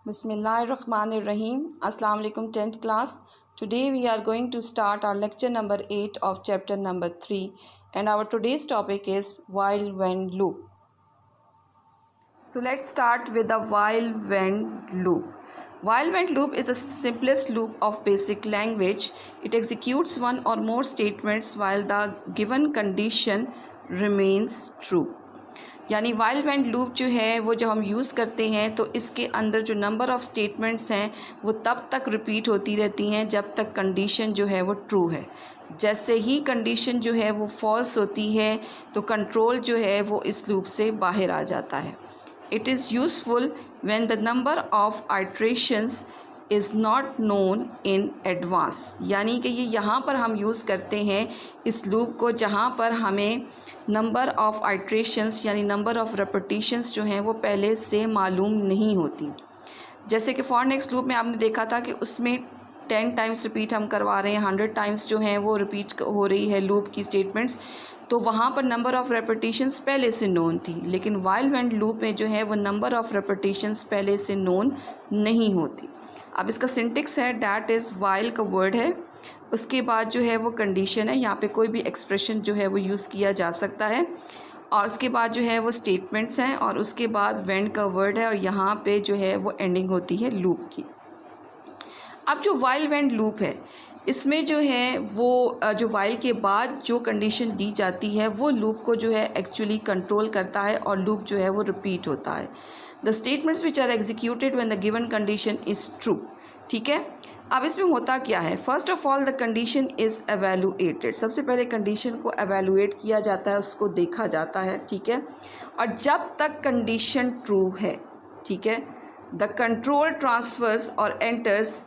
Bismillahirrahmanirrahim. Assalamu alaikum 10th class. Today we are going to start our lecture number 8 of chapter number 3 and our today's topic is while when loop. So let's start with the while when loop. While when loop is the simplest loop of basic language. It executes one or more statements while the given condition remains true. यानी while wend loop जो है वो जब हम use करते हैं तो इसके अंदर जो नंबर ऑफ़ स्टेटमेंट्स हैं वो तब तक रिपीट होती रहती हैं जब तक कंडीशन जो है वो ट्रू है। जैसे ही कंडीशन जो है वो फॉल्स होती है तो कंट्रोल जो है वो इस लूप से बाहर आ जाता है। It is useful when the number of iterations is not known in advance. यानी कि ये यहाँ पर हम यूज़ करते हैं इस लूप को जहाँ पर हमें नंबर ऑफ़ आइट्रेशंस यानी नंबर ऑफ़ रेपिटिशंस जो हैं वो पहले से मालूम नहीं होती। जैसे कि फॉर नेक्स्ट लूप में आपने देखा था कि उसमें 10 टाइम्स रिपीट हम करवा रहे हैं, 100 टाइम्स जो हैं वो रिपीट हो रही है लूप की स्टेटमेंट्स, तो वहाँ पर नंबर ऑफ़ रेपिटिशंस पहले से नोन थी। लेकिन वाइल व्हेन लूप में जो है वो नंबर ऑफ़ रेपिटिशंस पहले से नोन नहीं होती। अब इसका सिंटेक्स है डैट इज़ वाइल का वर्ड है, उसके बाद जो है वो कंडीशन है, यहाँ पे कोई भी एक्सप्रेशन जो है वो यूज़ किया जा सकता है, और उसके बाद जो है वो स्टेटमेंट्स हैं, और उसके बाद व्हेन का वर्ड है, और यहाँ पे जो है वो एंडिंग होती है लूप की। अब जो वाइल व्हेन लूप है इसमें जो है वो जो वाइल के बाद जो कंडीशन दी जाती है वो लूप को जो है एक्चुअली कंट्रोल करता है और लूप जो है वो रिपीट होता है। The statements which are executed when the given condition is true. ठीक है, अब इसमें होता क्या है, first of all the condition is evaluated. सबसे पहले कंडीशन को एवेलुएट किया जाता है, उसको देखा जाता है। ठीक है, और जब तक कंडीशन ट्रू है, ठीक है, द कंट्रोल ट्रांसफर्स और enters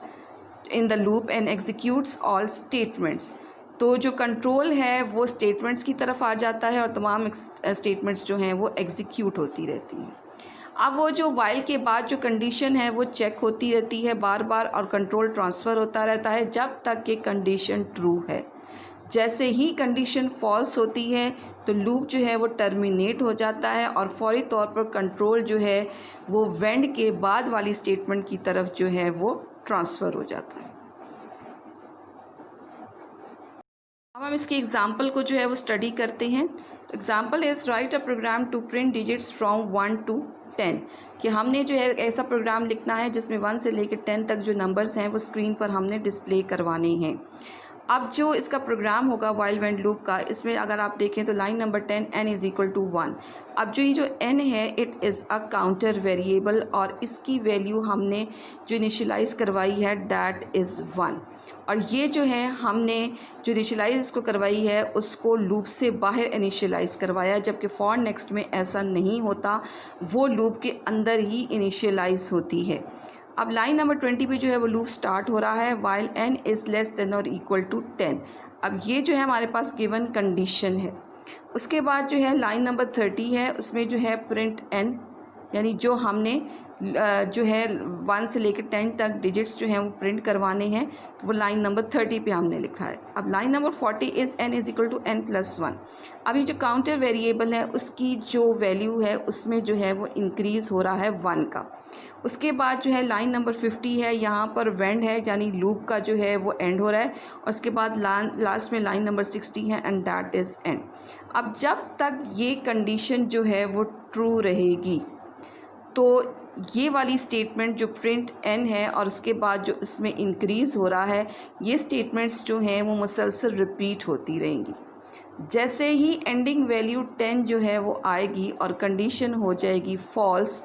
in the loop and executes all statements. तो जो कंट्रोल है वो स्टेटमेंट्स की तरफ आ जाता है और तमाम स्टेटमेंट्स जो हैं वो एग्जीक्यूट होती रहती हैं। अब वो जो वाइल के बाद जो कंडीशन है वो चेक होती रहती है बार बार, और कंट्रोल ट्रांसफ़र होता रहता है जब तक कि कंडीशन ट्रू है। जैसे ही कंडीशन फॉल्स होती है तो लूप जो है वो टर्मिनेट हो जाता है और फौरी तौर पर कंट्रोल जो है वो व्हेन के बाद वाली स्टेटमेंट की तरफ जो है वो ट्रांसफ़र हो जाता है। अब हम इसके एग्जाम्पल को जो है वो स्टडी करते हैं। तो example is write a program to print digits from 1 to 10, कि हमने जो है ऐसा प्रोग्राम लिखना है जिसमें 1 से लेकर 10 तक जो नंबर्स हैं वो स्क्रीन पर हमने डिस्प्ले करवाने हैं। अब जो इसका प्रोग्राम होगा वाइल व्हेन लूप का, इसमें अगर आप देखें तो line number 10 n is equal to 1। अब जो ये जो n है it is a counter variable, और इसकी वैल्यू हमने जो इनिशियलाइज़ करवाई है डैट इज़ 1। और ये जो है हमने जो इनिशियलाइज़ इसको करवाई है उसको लूप से बाहर इनिशियलाइज़ करवाया, जबकि फॉर नेक्स्ट में ऐसा नहीं होता, वो लूप के अंदर ही इनिशियलाइज़ होती है। अब लाइन नंबर 20 पे जो है वो लूप स्टार्ट हो रहा है while n is less than और इक्वल टू 10। अब ये जो है हमारे पास गिवन कंडीशन है। उसके बाद जो है लाइन नंबर 30 है, उसमें जो है प्रिंट n, यानी जो हमने जो है 1 से लेकर 10 तक डिजिट्स जो हैं वो प्रिंट करवाने हैं, तो वो लाइन नंबर 30 पे हमने लिखा है। अब line number 40 is n is equal to n plus 1। अब ये जो काउंटर वेरिएबल है उसकी जो वैल्यू है उसमें जो है वो इंक्रीज़ हो रहा है 1 का। उसके बाद जो है लाइन नंबर 50 है, यहाँ पर वेंड है यानी लूप का जो है वो एंड हो रहा है, और उसके बाद लास्ट में लाइन नंबर 60 है एंड दैट इज़ एंड। अब जब तक ये कंडीशन जो है वो ट्रू रहेगी तो ये वाली स्टेटमेंट जो प्रिंट n है और उसके बाद जो इसमें इंक्रीज़ हो रहा है, ये स्टेटमेंट्स जो हैं वो मुसलसल रिपीट होती रहेंगी। जैसे ही एंडिंग वैल्यू 10 जो है वो आएगी और कंडीशन हो जाएगी फॉल्स,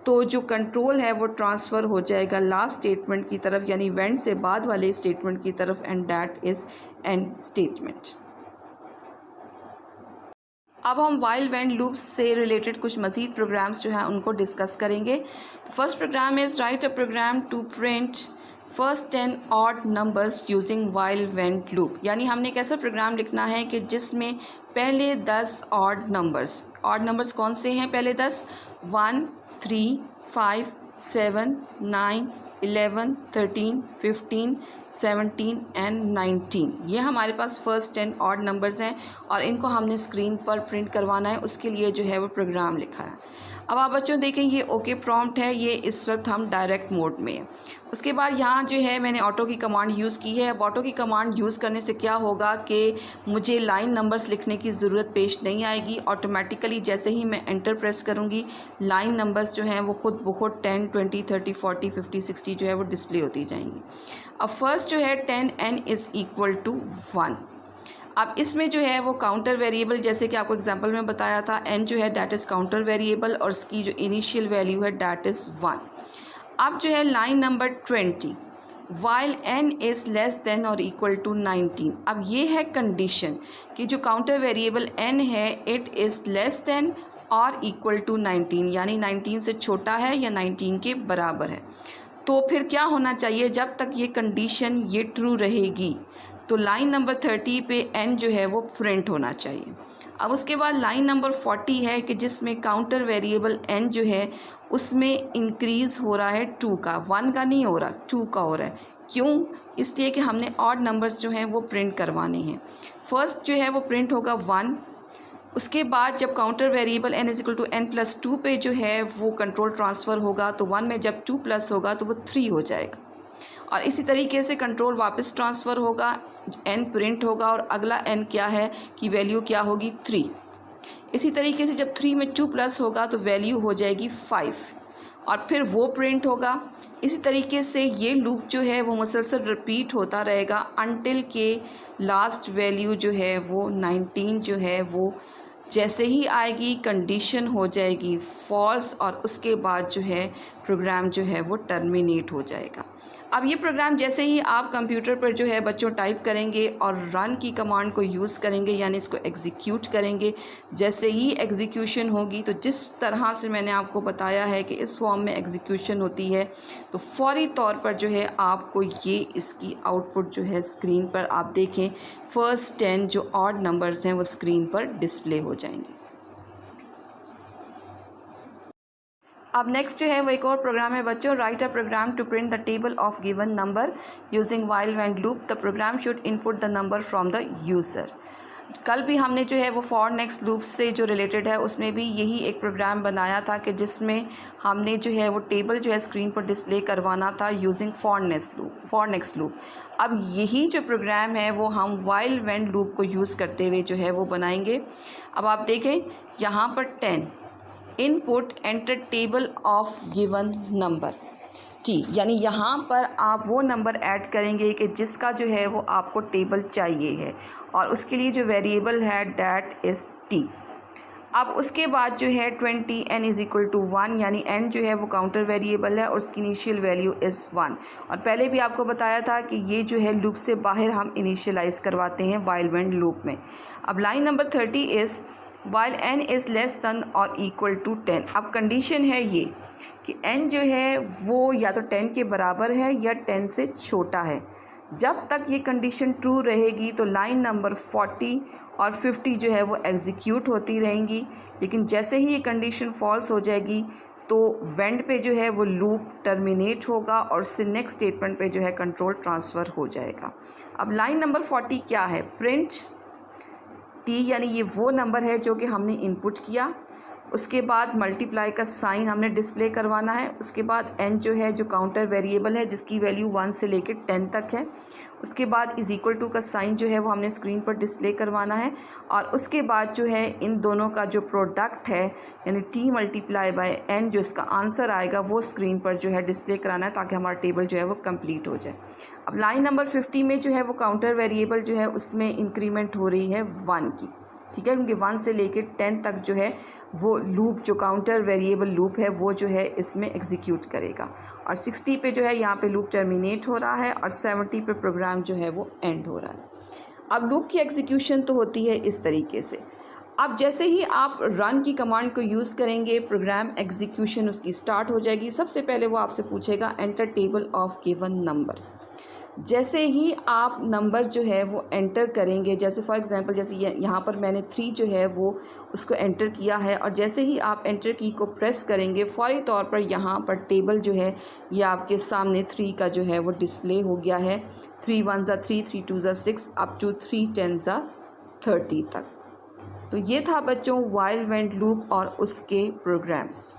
तो जो कंट्रोल है वो ट्रांसफ़र हो जाएगा लास्ट स्टेटमेंट की तरफ, यानी व्हेन से बाद वाले स्टेटमेंट की तरफ, and that is end statement. अब हम वाइल व्हेन लूप्स से रिलेटेड कुछ मज़ीद प्रोग्राम्स जो हैं उनको डिस्कस करेंगे। तो first program is write a program to print first 10 odd numbers using while wend loop. यानी हमने एक ऐसा प्रोग्राम लिखना है कि जिसमें पहले 10 ऑड नंबर्स कौन से हैं पहले 10? 1, 3, 5, 7, 9, 11, 13, 15, 17 एंड 19। ये हमारे पास फर्स्ट 10 ऑड नंबर्स हैं और इनको हमने स्क्रीन पर प्रिंट करवाना है, उसके लिए जो है वो प्रोग्राम लिखा है। अब आप बच्चों देखें ये ओके प्रॉम्प्ट है, ये इस वक्त हम डायरेक्ट मोड में है। उसके बाद यहाँ जो है मैंने ऑटो की कमांड यूज़ की है। अब ऑटो की कमांड यूज़ करने से क्या होगा कि मुझे लाइन नंबर्स लिखने की ज़रूरत पेश नहीं आएगी। ऑटोमेटिकली जैसे ही मैं एंटर प्रेस करूँगी लाइन नंबर्स जो हैं वो खुद ब खुद 10, 20, 30, 40, 50, 60 जो है वो डिस्प्ले होती जाएंगी। अब फर्स्ट जो है 10n इज़ इक्वल टू 1। अब इसमें जो है वो काउंटर वेरिएबल, जैसे कि आपको एग्जांपल में बताया था, n जो है दैट इज़ काउंटर वेरिएबल और इसकी जो इनिशियल वैल्यू है दैट इज़ 1। अब जो है line number 20, while n is less than और इक्वल टू 19। अब ये है कंडीशन कि जो काउंटर वेरिएबल n है इट इज़ लेस देन और इक्वल टू 19, यानी 19 से छोटा है या 19 के बराबर है। तो फिर क्या होना चाहिए, जब तक ये कंडीशन ये ट्रू रहेगी तो लाइन नंबर 30 पे n जो है वो प्रिंट होना चाहिए। अब उसके बाद लाइन नंबर 40 है कि जिसमें काउंटर वेरिएबल n जो है उसमें इंक्रीज़ हो रहा है 2 का, 1 का नहीं हो रहा, 2 का हो रहा है। क्यों? इसलिए कि हमने ऑड नंबर्स जो हैं वो प्रिंट करवाने हैं। फर्स्ट जो है वो प्रिंट होगा 1। उसके बाद जब counter variable n is equal to n+2 पे जो है वो कंट्रोल ट्रांसफ़र होगा तो 1 में जब 2 प्लस होगा तो वो 3 हो जाएगा। और इसी तरीके से कंट्रोल वापस ट्रांसफ़र होगा, n प्रिंट होगा और अगला n क्या है कि वैल्यू क्या होगी 3। इसी तरीके से जब 3 में 2 प्लस होगा तो वैल्यू हो जाएगी 5 और फिर वो प्रिंट होगा। इसी तरीके से ये लूप जो है वो मुसलसल रिपीट होता रहेगा अनटिल के लास्ट वैल्यू जो है वो 19 जो है वो जैसे ही आएगी कंडीशन हो जाएगी फॉल्स और उसके बाद जो है प्रोग्राम जो है वो टर्मिनेट हो जाएगा। अब ये प्रोग्राम जैसे ही आप कंप्यूटर पर जो है बच्चों टाइप करेंगे और रन की कमांड को यूज़ करेंगे यानी इसको एग्जीक्यूट करेंगे, जैसे ही एग्जीक्यूशन होगी तो जिस तरह से मैंने आपको बताया है कि इस फॉर्म में एग्जीक्यूशन होती है तो फौरी तौर पर जो है आपको ये इसकी आउटपुट जो है स्क्रीन पर आप देखें फर्स्ट 10 जो ऑड नंबर्स हैं वो स्क्रीन पर डिस्प्ले हो जाएंगे। अब नेक्स्ट जो है वो एक और प्रोग्राम है बच्चों, write a program to print the table of given number using while wend loop. The program should input the number from the user. कल भी हमने जो है वो फॉर नेक्स्ट लूप से जो रिलेटेड है उसमें भी यही एक प्रोग्राम बनाया था कि जिसमें हमने जो है वो टेबल जो है स्क्रीन पर डिस्प्ले करवाना था यूजिंग फॉर नेक्स्ट लूप। अब यही जो प्रोग्राम है वो हम वाइल व्हेन लूप को यूज़ करते हुए जो है वो बनाएंगे। अब आप देखें यहाँ पर 10 input enter table of given number T, यानी यहाँ पर आप वो नंबर ऐड करेंगे कि जिसका जो है वो आपको टेबल चाहिए है और उसके लिए जो वेरिएबल है डैट इज़ टी। अब उसके बाद जो है 20 n इज़ इक्वल टू 1, यानी n जो है वो काउंटर वेरिएबल है और उसकी इनिशियल वैल्यू इज़ 1। और पहले भी आपको बताया था कि ये जो है लूप से बाहर हम इनिशियलाइज़ करवाते हैं वाइल व्हेन लूप में। अब line number 30 is while n is less than और इक्वल टू 10। अब कंडीशन है ये कि n जो है वो या तो 10 के बराबर है या 10 से छोटा है। जब तक ये कंडीशन ट्रू रहेगी तो लाइन नंबर 40 और 50 जो है वो एग्जीक्यूट होती रहेंगी, लेकिन जैसे ही ये कंडीशन फॉल्स हो जाएगी तो वेंड पे जो है वो लूप टर्मिनेट होगा और उससे नेक्स्ट स्टेटमेंट पे जो है कंट्रोल ट्रांसफ़र हो जाएगा। अब लाइन नंबर 40 क्या है, प्रिंट टी, यानी ये वो नंबर है जो कि हमने इनपुट किया। उसके बाद मल्टीप्लाई का साइन हमने डिस्प्ले करवाना है। उसके बाद n जो है जो काउंटर वेरिएबल है जिसकी वैल्यू 1 से लेकर 10 तक है। उसके बाद इज़ इक्वल टू का साइन जो है वो हमने स्क्रीन पर डिस्प्ले करवाना है और उसके बाद जो है इन दोनों का जो प्रोडक्ट है यानी t मल्टीप्लाई बाय n जो इसका आंसर आएगा वो स्क्रीन पर जो है डिस्प्ले कराना है ताकि हमारा टेबल जो है वो कंप्लीट हो जाए। अब लाइन नंबर 50 में जो है वो काउंटर वेरिएबल जो है उसमें इंक्रीमेंट हो रही है 1 की, ठीक है, क्योंकि 1 से लेकर 10 तक जो है वो लूप जो काउंटर वेरिएबल लूप है वो जो है इसमें एग्जीक्यूट करेगा और 60 पे जो है यहाँ पे लूप टर्मिनेट हो रहा है और 70 पे प्रोग्राम जो है वो एंड हो रहा है। अब लूप की एग्जीक्यूशन तो होती है इस तरीके से। अब जैसे ही आप रन की कमांड को यूज़ करेंगे प्रोग्राम एग्जीक्यूशन उसकी स्टार्ट हो जाएगी। सबसे पहले वो आपसे पूछेगा enter table of given number. जैसे ही आप नंबर जो है वो एंटर करेंगे, जैसे फॉर एग्जांपल जैसे यहाँ पर मैंने 3 जो है वो उसको एंटर किया है और जैसे ही आप एंटर की को प्रेस करेंगे फौरी तौर पर यहाँ पर टेबल जो है ये आपके सामने 3 का जो है वो डिस्प्ले हो गया है। 3 1 ज़ा 3, 3 2 ज़ा 6 अप टू 3 10 ज़ा 30 तक। तो ये था बच्चों वाइल वेंट लूप और उसके प्रोग्राम्स।